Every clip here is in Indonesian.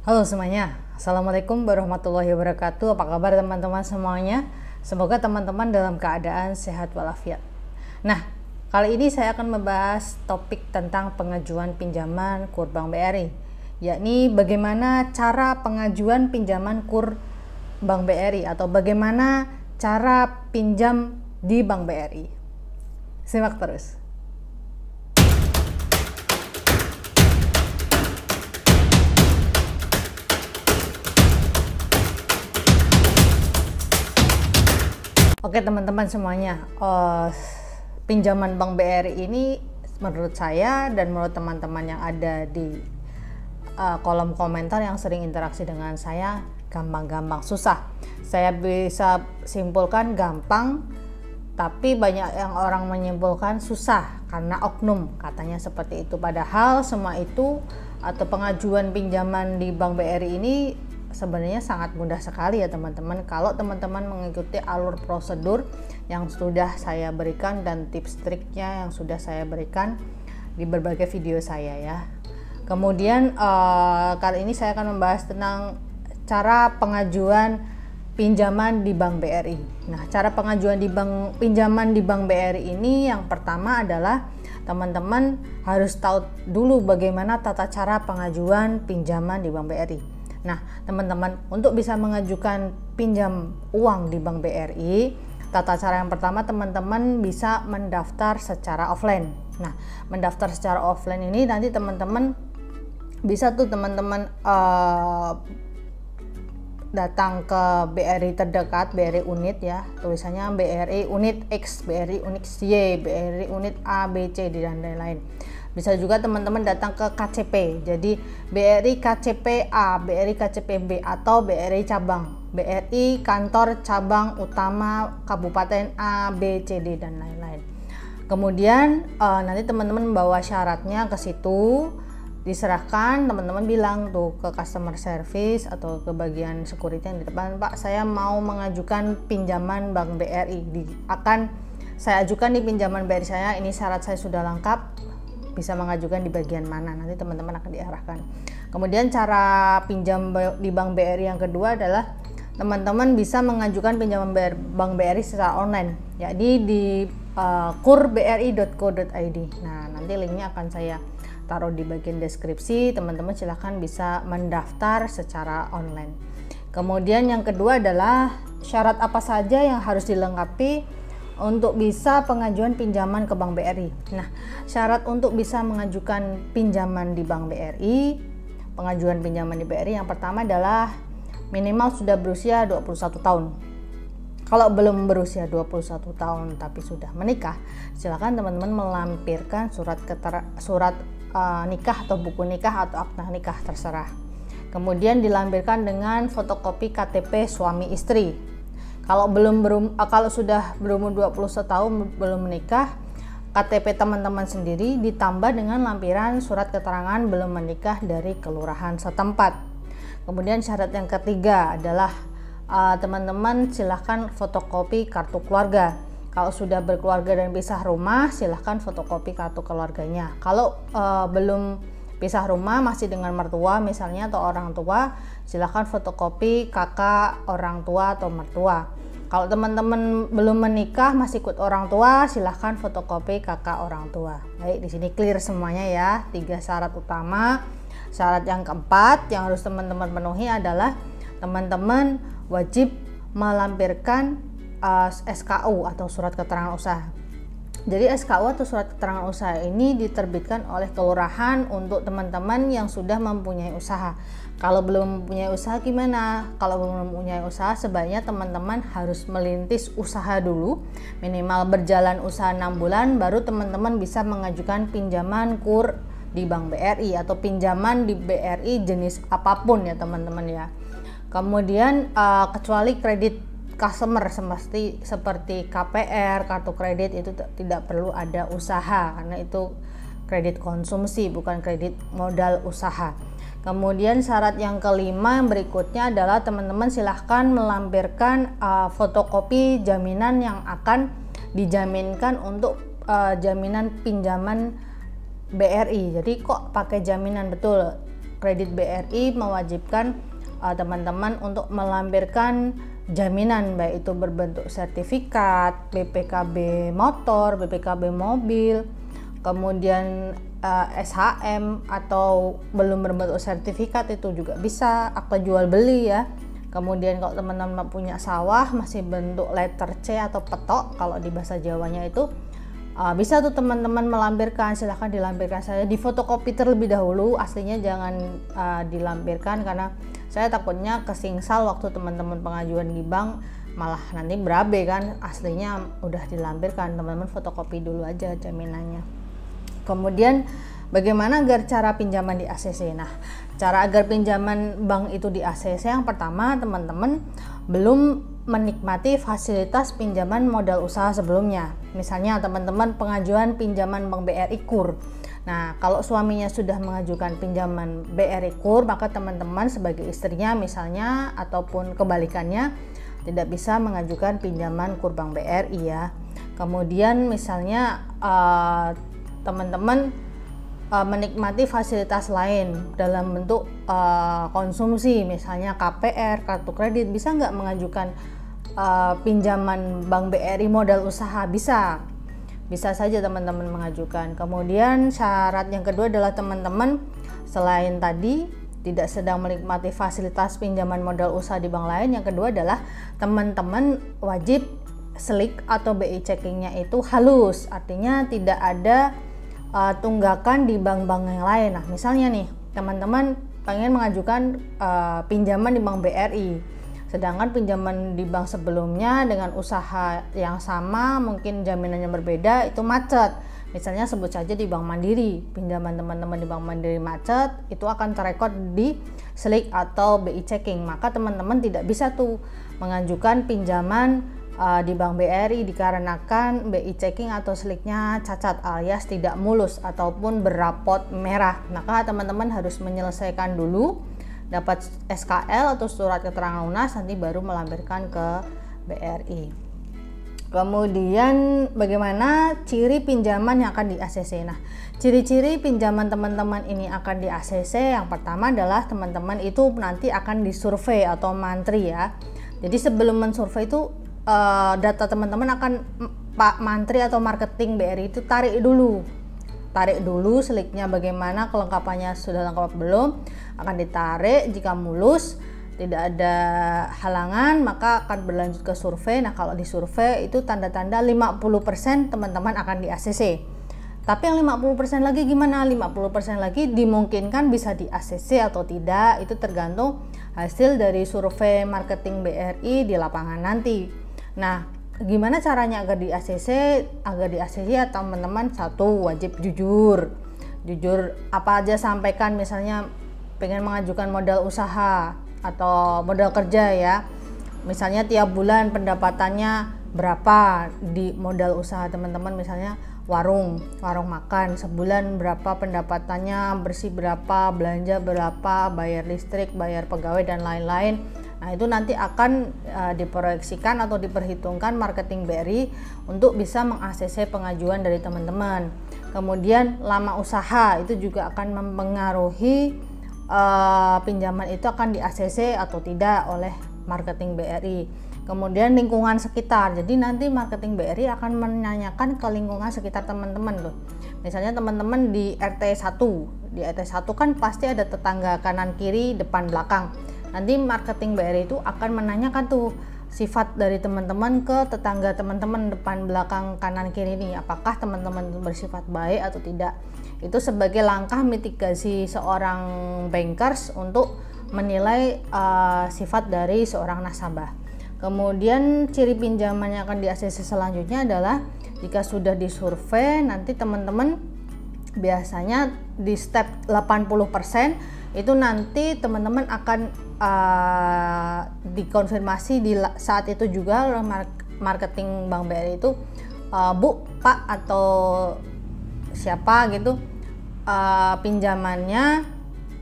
Halo semuanya, Assalamualaikum warahmatullahi wabarakatuh. Apa kabar teman-teman semuanya? Semoga teman-teman dalam keadaan sehat walafiat. Nah, kali ini saya akan membahas topik tentang pengajuan pinjaman KUR Bank BRI, yakni bagaimana cara pengajuan pinjaman KUR Bank BRI atau bagaimana cara pinjam di Bank BRI. Simak terus. Oke teman-teman semuanya, pinjaman Bank BRI ini menurut saya dan menurut teman-teman yang ada di kolom komentar yang sering interaksi dengan saya, gampang-gampang susah. Saya bisa simpulkan gampang, tapi banyak yang orang menyimpulkan susah karena oknum, katanya seperti itu. Padahal semua itu atau pengajuan pinjaman di Bank BRI ini sebenarnya sangat mudah sekali ya teman-teman, kalau teman-teman mengikuti alur prosedur yang sudah saya berikan dan tips triknya yang sudah saya berikan di berbagai video saya ya. Kemudian kali ini saya akan membahas tentang cara pengajuan pinjaman di Bank BRI. Nah, cara pengajuan pinjaman di Bank BRI ini yang pertama adalah teman-teman harus tahu dulu bagaimana tata cara pengajuan pinjaman di Bank BRI. Nah, teman-teman, untuk bisa mengajukan pinjam uang di Bank BRI, tata cara yang pertama teman-teman bisa mendaftar secara offline. Nah, mendaftar secara offline ini nanti teman-teman bisa tuh teman-teman datang ke BRI terdekat, BRI unit ya, tulisannya BRI unit X, BRI unit Y, BRI unit A, B, C, dan lain-lain. Bisa juga teman-teman datang ke KCP, jadi BRI KCP A, BRI KCP B, atau BRI cabang, BRI kantor cabang utama Kabupaten A, B, C, D, dan lain-lain. Kemudian nanti teman-teman membawa syaratnya ke situ, diserahkan, teman-teman bilang tuh ke customer service atau ke bagian security yang di depan, Pak, saya mau mengajukan pinjaman Bank BRI, akan saya ajukan di pinjaman BRI saya, ini syarat saya sudah lengkap, bisa mengajukan di bagian mana, nanti teman-teman akan diarahkan. Kemudian cara pinjam di Bank BRI yang kedua adalah teman-teman bisa mengajukan pinjaman Bank BRI secara online, yakni di kurbri.co.id. Nah, nanti linknya akan saya taruh di bagian deskripsi, teman-teman silahkan bisa mendaftar secara online. Kemudian yang kedua adalah syarat apa saja yang harus dilengkapi untuk bisa pengajuan pinjaman ke Bank BRI. Nah, syarat untuk bisa mengajukan pinjaman di Bank BRI, pengajuan pinjaman di BRI yang pertama adalah minimal sudah berusia 21 tahun. Kalau belum berusia 21 tahun tapi sudah menikah, silakan teman-teman melampirkan surat nikah atau buku nikah atau akta nikah, terserah. Kemudian dilampirkan dengan fotokopi KTP suami istri. Kalau sudah berumur 21 tahun belum menikah, KTP teman-teman sendiri ditambah dengan lampiran surat keterangan belum menikah dari kelurahan setempat. Kemudian syarat yang ketiga adalah teman-teman silahkan fotokopi kartu keluarga. Kalau sudah berkeluarga dan pisah rumah, silahkan fotokopi kartu keluarganya. Kalau belum pisah rumah masih dengan mertua misalnya atau orang tua, silahkan fotokopi kakak orang tua atau mertua. Kalau teman-teman belum menikah masih ikut orang tua, silahkan fotokopi kakak orang tua. Baik, di sini clear semuanya ya. 3 syarat utama. Syarat yang keempat yang harus teman-teman penuhi adalah teman-teman wajib melampirkan SKU atau surat keterangan usaha. Jadi SKU atau surat keterangan usaha ini diterbitkan oleh kelurahan untuk teman-teman yang sudah mempunyai usaha. Kalau belum mempunyai usaha gimana? Kalau belum mempunyai usaha, sebaiknya teman-teman harus merintis usaha dulu, minimal berjalan usaha 6 bulan, baru teman-teman bisa mengajukan pinjaman KUR di Bank BRI atau pinjaman di BRI jenis apapun ya teman-teman ya. Kemudian kecuali kredit customer seperti KPR, kartu kredit, itu tidak perlu ada usaha karena itu kredit konsumsi bukan kredit modal usaha. Kemudian syarat yang kelima yang berikutnya adalah teman-teman silahkan melampirkan fotokopi jaminan yang akan dijaminkan untuk jaminan pinjaman BRI. Jadi kok pakai jaminan, betul, kredit BRI mewajibkan teman-teman untuk melampirkan jaminan, baik itu berbentuk sertifikat, BPKB motor, BPKB mobil, kemudian SHM, atau belum berbentuk sertifikat itu juga bisa, akta jual beli ya. Kemudian kalau teman-teman punya sawah masih bentuk letter C atau petok kalau di bahasa Jawanya itu, bisa tuh teman-teman melampirkan. Silahkan dilampirkan saja, di fotokopi terlebih dahulu, aslinya jangan dilampirkan karena saya takutnya kesingsal waktu teman-teman pengajuan di bank malah nanti berabe kan, aslinya udah dilampirkan. Teman-teman fotokopi dulu aja jaminannya. Kemudian bagaimana agar cara pinjaman di ACC? Nah, cara agar pinjaman bank itu di ACC, yang pertama teman-teman belum menikmati fasilitas pinjaman modal usaha sebelumnya. Misalnya teman-teman pengajuan pinjaman Bank BRI KUR. Nah, kalau suaminya sudah mengajukan pinjaman BRI KUR, maka teman-teman sebagai istrinya misalnya ataupun kebalikannya tidak bisa mengajukan pinjaman KUR Bank BRI ya. Kemudian misalnya teman-teman menikmati fasilitas lain dalam bentuk konsumsi, misalnya KPR, kartu kredit, bisa nggak mengajukan pinjaman Bank BRI modal usaha? Bisa saja teman-teman mengajukan. Kemudian syarat yang kedua adalah teman-teman selain tadi tidak sedang menikmati fasilitas pinjaman modal usaha di bank lain, yang kedua adalah teman-teman wajib SLIK atau BI checkingnya itu halus, artinya tidak ada tunggakan di bank-bank yang lain. Nah, misalnya nih teman-teman pengen mengajukan pinjaman di Bank BRI, sedangkan pinjaman di bank sebelumnya dengan usaha yang sama mungkin jaminannya berbeda, itu macet. Misalnya sebut saja di Bank Mandiri, pinjaman teman-teman di Bank Mandiri macet, itu akan terekod di SLIK atau BI checking, maka teman-teman tidak bisa tuh mengajukan pinjaman di Bank BRI dikarenakan BI checking atau SLIK-nya cacat alias tidak mulus ataupun berrapot merah. Maka teman-teman harus menyelesaikan dulu, dapat SKL atau surat keterangan lunas, nanti baru melampirkan ke BRI. Kemudian bagaimana ciri pinjaman yang akan di ACC? Nah, ciri-ciri pinjaman teman-teman ini akan di ACC, yang pertama adalah teman-teman itu nanti akan disurvei atau mantri ya. Jadi sebelum mensurvei itu data teman-teman akan Pak Mantri atau marketing BRI itu tarik dulu SLIK-nya, bagaimana kelengkapannya, sudah lengkap belum, akan ditarik. Jika mulus, tidak ada halangan, maka akan berlanjut ke survei. Nah, kalau di survei itu tanda-tanda 50% teman-teman akan di ACC. Tapi yang 50% lagi gimana? 50% lagi dimungkinkan bisa di ACC atau tidak, itu tergantung hasil dari survei marketing BRI di lapangan nanti. Nah, gimana caranya agar di ACC? Agar di ACC ya teman-teman, satu, wajib jujur apa aja sampaikan. Misalnya pengen mengajukan modal usaha atau modal kerja ya, misalnya tiap bulan pendapatannya berapa di modal usaha teman-teman, misalnya warung makan, sebulan berapa pendapatannya, bersih berapa, belanja berapa, bayar listrik, bayar pegawai dan lain-lain. Nah, itu nanti akan diproyeksikan atau diperhitungkan marketing BRI untuk bisa meng-ACC pengajuan dari teman-teman. Kemudian lama usaha itu juga akan mempengaruhi pinjaman itu akan di ACC atau tidak oleh marketing BRI. Kemudian lingkungan sekitar, jadi nanti marketing BRI akan menanyakan ke lingkungan sekitar teman-teman loh. Misalnya teman-teman di RT 1 kan pasti ada tetangga kanan kiri depan belakang. Nanti marketing BRI itu akan menanyakan tuh sifat dari teman-teman ke tetangga teman-teman depan belakang kanan kiri ini, apakah teman-teman bersifat baik atau tidak. Itu sebagai langkah mitigasi seorang bankers untuk menilai sifat dari seorang nasabah. Kemudian ciri pinjaman yang akan di ACC selanjutnya adalah jika sudah disurvei, nanti teman-teman biasanya di step 80% itu nanti teman-teman akan dikonfirmasi di saat itu juga oleh marketing Bank BRI itu, Bu, Pak atau siapa gitu, pinjamannya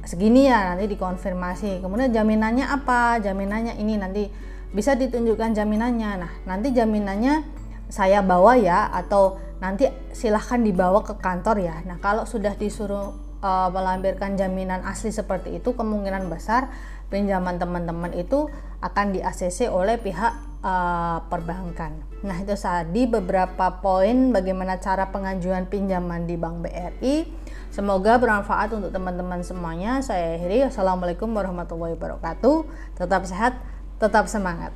segini ya, nanti dikonfirmasi. Kemudian jaminannya apa? Jaminannya ini, nanti bisa ditunjukkan jaminannya. Nah, nanti jaminannya saya bawa ya, atau nanti silahkan dibawa ke kantor ya. Nah, kalau sudah disuruh melampirkan jaminan asli seperti itu, kemungkinan besar pinjaman teman-teman itu akan di-ACC oleh pihak perbankan. Nah, itu tadi beberapa poin bagaimana cara pengajuan pinjaman di Bank BRI. Semoga bermanfaat untuk teman-teman semuanya. Saya akhiri. Assalamualaikum warahmatullahi wabarakatuh. Tetap sehat, tetap semangat.